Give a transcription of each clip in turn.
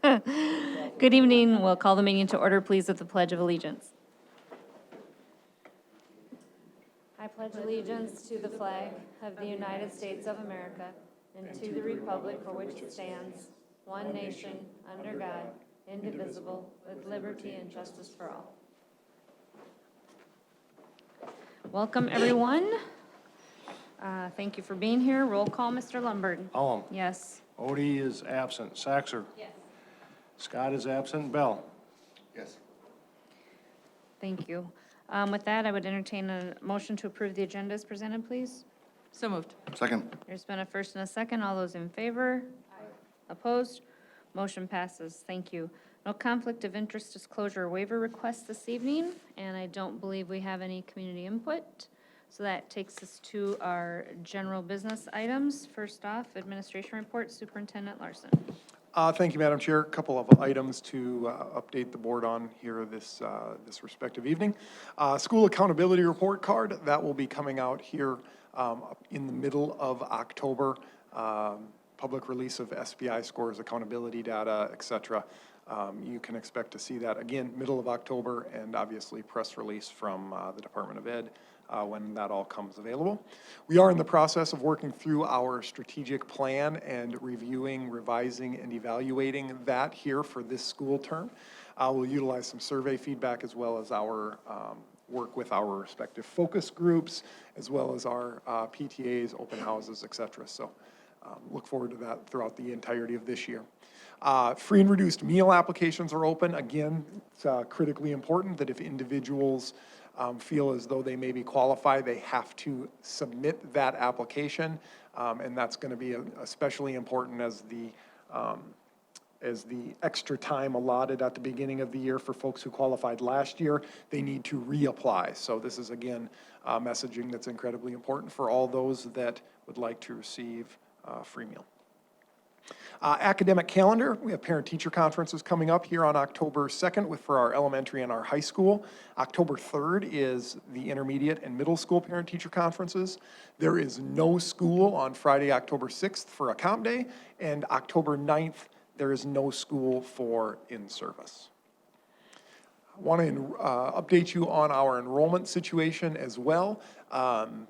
Good evening. We'll call the meeting to order, please, with the Pledge of Allegiance. I pledge allegiance to the flag of the United States of America and to the republic for which it stands, one nation, under God, indivisible, with liberty and justice for all. Welcome, everyone. Thank you for being here. Roll call, Mr. Lombard. Cullum. Yes. Odie is absent. Saxer. Yes. Scott is absent. Bell. Yes. Thank you. With that, I would entertain a motion to approve the agenda as presented, please. So moved. Second. There's been a first and a second. All those in favor? Opposed? Motion passes. Thank you. No conflict of interest disclosure or waiver requests this evening, and I don't believe we have any community input. So that takes us to our general business items. First off, administration report, Superintendent Larson. Thank you, Madam Chair. A couple of items to update the board on here this respective evening. School accountability report card, that will be coming out here in the middle of October. Public release of SBI scores, accountability data, et cetera. You can expect to see that again, middle of October, and obviously press release from the Department of Ed when that all comes available. We are in the process of working through our strategic plan and reviewing, revising, and evaluating that here for this school term. We'll utilize some survey feedback as well as our work with our respective focus groups, as well as our PTAs, open houses, et cetera. So look forward to that throughout the entirety of this year. Free and reduced meal applications are open. Again, it's critically important that if individuals feel as though they may be qualified, they have to submit that application. And that's going to be especially important as the extra time allotted at the beginning of the year for folks who qualified last year, they need to reapply. So this is, again, messaging that's incredibly important for all those that would like to receive free meal. Academic calendar, we have parent-teacher conferences coming up here on October 2nd for our elementary and our high school. October 3rd is the intermediate and middle school parent-teacher conferences. There is no school on Friday, October 6th for a comp day, and October 9th, there is no school for in-service. I want to update you on our enrollment situation as well.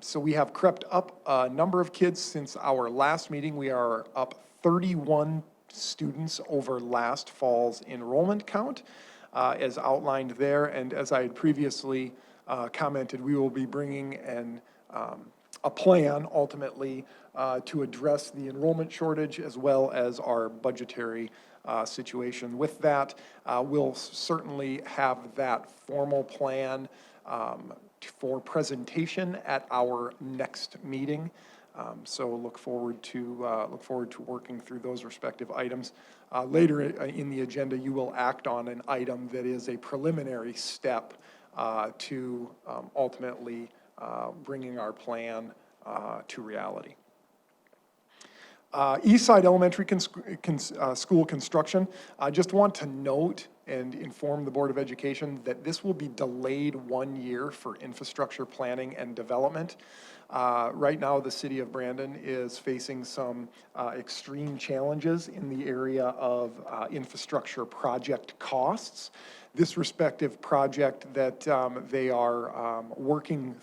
So we have crept up a number of kids since our last meeting. We are up 31 students over last fall's enrollment count, as outlined there. And as I had previously commented, we will be bringing a plan ultimately to address the enrollment shortage as well as our budgetary situation. With that, we'll certainly have that formal plan for presentation at our next meeting. So look forward to working through those respective items. Later in the agenda, you will act on an item that is a preliminary step to ultimately bringing our plan to reality. Eastside Elementary School construction. I just want to note and inform the Board of Education that this will be delayed 1 year for infrastructure planning and development. Right now, the city of Brandon is facing some extreme challenges in the area of infrastructure project costs. This respective project that they are working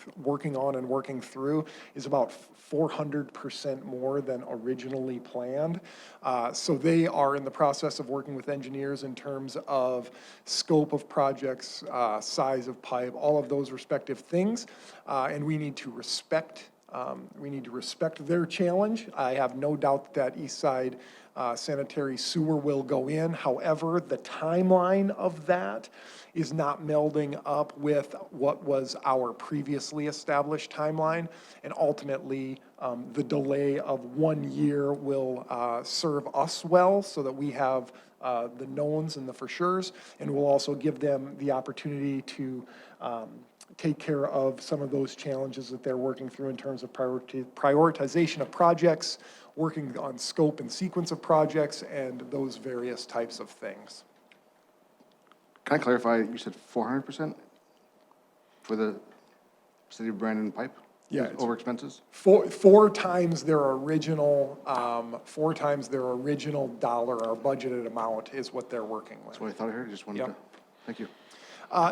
on and working through is about 400% more than originally planned. So they are in the process of working with engineers in terms of scope of projects, size of pipe, all of those respective things. And we need to respect their challenge. I have no doubt that Eastside sanitary sewer will go in. However, the timeline of that is not melding up with what was our previously established timeline. And ultimately, the delay of 1 year will serve us well so that we have the knowns and the for sures, and we'll also give them the opportunity to take care of some of those challenges that they're working through in terms of prioritization of projects, working on scope and sequence of projects, and those various types of things. Can I clarify, you said 400% for the City of Brandon pipe? Yeah, it's Over expenses? four times their original, dollar or budgeted amount is what they're working with. That's what I thought I heard, just wanted to, Yep. thank you.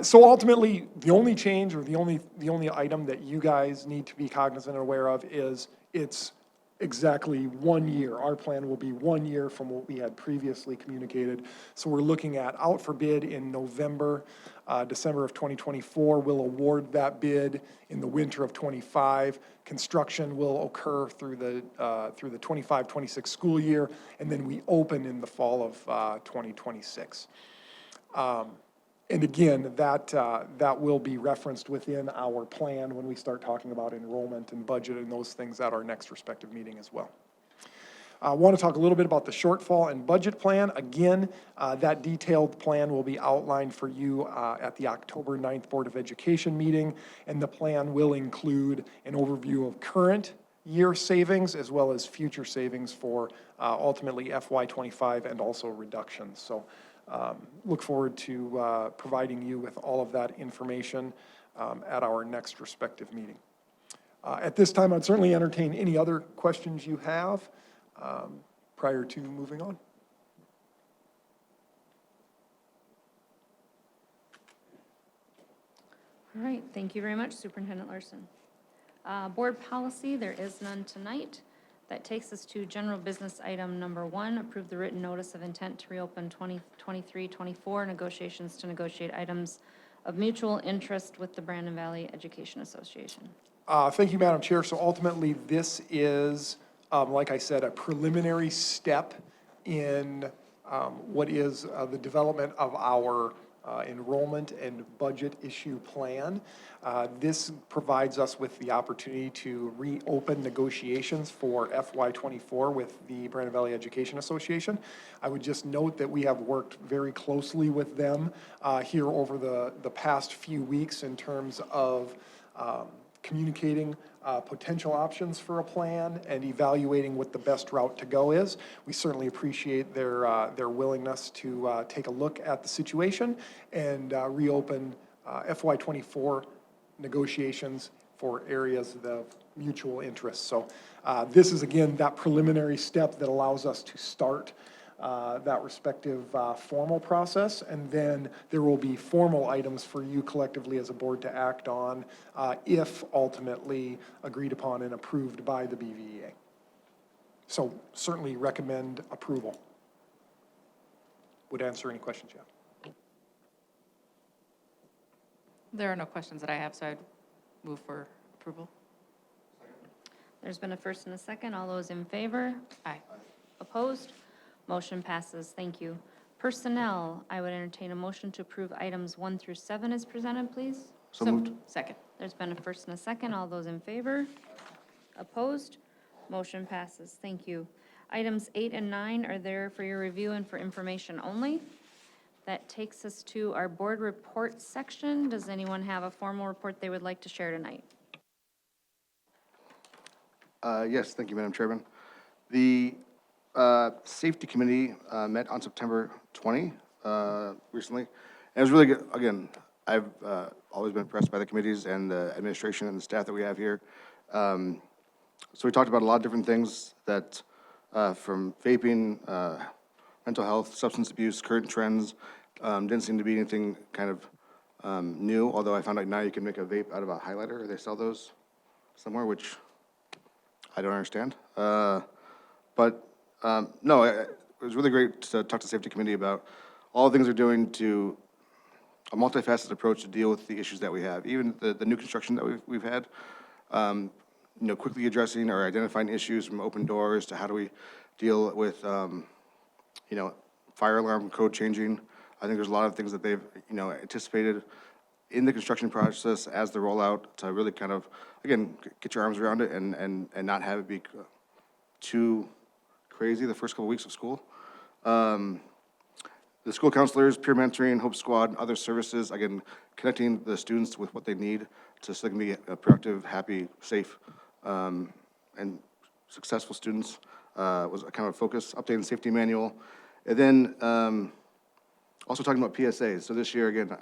So ultimately, the only change or the only item that you guys need to be cognizant and aware of is it's exactly 1 year. Our plan will be 1 year from what we had previously communicated. So we're looking at out for bid in November, December of 2024. We'll award that bid in the winter of '25. Construction will occur through the 25-26 school year, and then we open in the fall of 2026. And again, that will be referenced within our plan when we start talking about enrollment and budget and those things at our next respective meeting as well. I want to talk a little bit about the shortfall and budget plan. Again, that detailed plan will be outlined for you at the October 9th Board of Education meeting, and the plan will include an overview of current year savings as well as future savings for ultimately FY25 and also reductions. So look forward to providing you with all of that information at our next respective meeting. At this time, I'd certainly entertain any other questions you have prior to moving on. All right, thank you very much, Superintendent Larson. Board policy, there is none tonight. That takes us to general business item number 1, approve the written notice of intent to reopen 2023-24 negotiations to negotiate items of mutual interest with the Brandon Valley Education Association. Thank you, Madam Chair. So ultimately, this is, like I said, a preliminary step in what is the development of our enrollment and budget issue plan. This provides us with the opportunity to reopen negotiations for FY24 with the Brandon Valley Education Association. I would just note that we have worked very closely with them here over the past few weeks in terms of communicating potential options for a plan and evaluating what the best route to go is. We certainly appreciate their willingness to take a look at the situation and reopen FY24 negotiations for areas of mutual interest. So this is, again, that preliminary step that allows us to start that respective formal process, and then there will be formal items for you collectively as a board to act on if ultimately agreed upon and approved by the BVEA. So certainly recommend approval. Would answer any questions you have. There are no questions that I have, so I'd move for approval. There's been a first and a second. All those in favor? Aye. Opposed? Motion passes. Thank you. Personnel, I would entertain a motion to approve items 1 through 7 as presented, please. So moved. Second. There's been a first and a second. All those in favor? Opposed? Motion passes. Thank you. Items 8 and 9 are there for your review and for information only. That takes us to our board report section. Does anyone have a formal report they would like to share tonight? Yes, thank you, Madam Chairman. The Safety Committee met on September 20 recently. And it was really good. Again, I've always been impressed by the committees and the administration and the staff that we have here. So we talked about a lot of different things that from vaping, mental health, substance abuse, current trends. Didn't seem to be anything kind of new, although I found out now you can make a vape out of a highlighter. They sell those somewhere, which I don't understand. But no, it was really great to talk to the Safety Committee about all the things they're doing to a multifaceted approach to deal with the issues that we have. Even the new construction that we've had, you know, quickly addressing or identifying issues from open doors to how do we deal with, you know, fire alarm code changing. I think there's a lot of things that they've, you know, anticipated in the construction process as the rollout to really kind of, again, get your arms around it and not have it be too crazy the first couple weeks of school. The school counselors, peer mentoring, Hope Squad, other services, again, connecting the students with what they need so they can be productive, happy, safe, and successful students was a kind of a focus. Updating the safety manual. And then also talking about PSAs. So this year, again,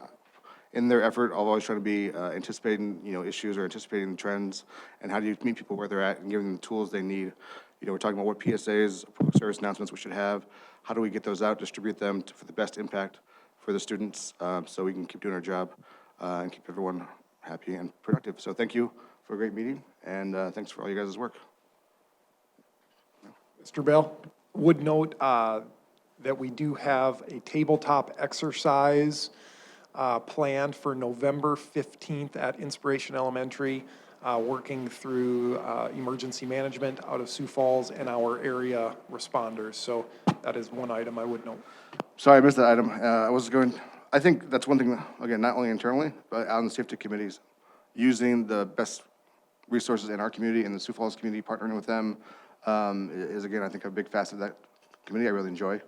in their effort, I've always tried to be anticipating, issues or anticipating trends, and how do you meet people where they're at and give them the tools they need. We're talking about what PSAs, public service announcements we should have. How do we get those out, distribute them for the best impact for the students, so we can keep doing our job and keep everyone happy and productive. So thank you for a great meeting, and thanks for all you guys' work. Mr. Bell, would note that we do have a tabletop exercise planned for November 15th at Inspiration Elementary, working through emergency management out of Sioux Falls and our area responders. So that is one item I would note. Sorry, I missed that item. I think that's one thing, again, not only internally, but on the safety committees, using the best resources in our community and the Sioux Falls community, partnering with them, is again, I think, a big facet of that committee I really enjoy.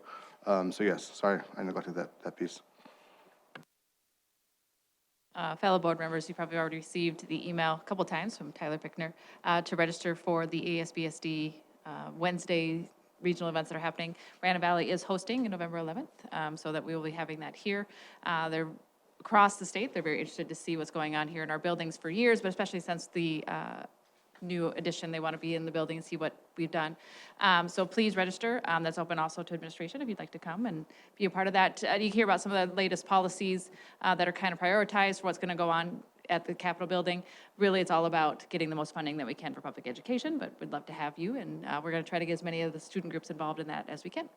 So yes, sorry, I neglected that piece. Fellow board members, you probably already received the email a couple times from Tyler Pickner to register for the ASBSD Wednesday regional events that are happening. Rana Valley is hosting November 11th, so that we will be having that here. They're across the state. They're very interested to see what's going on here in our buildings for years, but especially since the new addition, they want to be in the building and see what we've done. So please register. That's open also to administration if you'd like to come and be a part of that. You hear about some of the latest policies that are kind of prioritized for what's going to go on at the Capitol building. Really, it's all about getting the most funding that we can for public education, but we'd love to have you, and we're going to try to get as many of the student groups involved in that as we can.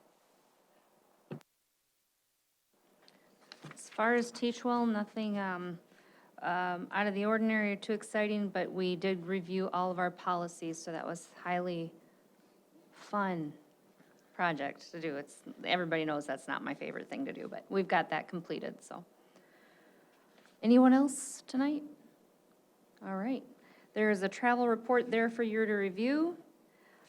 As far as Teach Well, nothing out of the ordinary or too exciting, but we did review all of our policies, so that was highly fun project to do. Everybody knows that's not my favorite thing to do, but we've got that completed, so. Anyone else tonight? All right. There is a travel report there for you to review.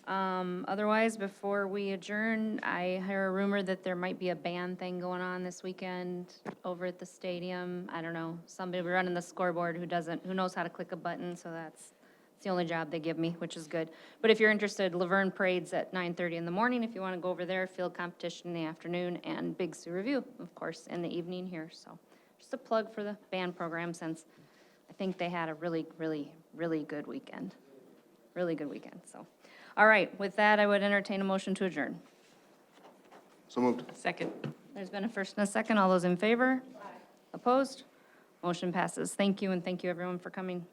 Otherwise, before we adjourn, I hear a rumor that there might be a band thing going on this weekend over at the stadium. I don't know, somebody running the scoreboard who knows how to click a button, so that's the only job they give me, which is good. But if you're interested, Laverne Parade's at 9:30 in the morning if you want to go over there, field competition in the afternoon, and Big Sioux Review, of course, in the evening here, so. Just a plug for the band program, since I think they had a really, really, really good weekend. Really good weekend, so. All right, with that, I would entertain a motion to adjourn. So moved. Second. There's been a first and a second. All those in favor? Opposed? Motion passes. Thank you, and thank you, everyone, for coming.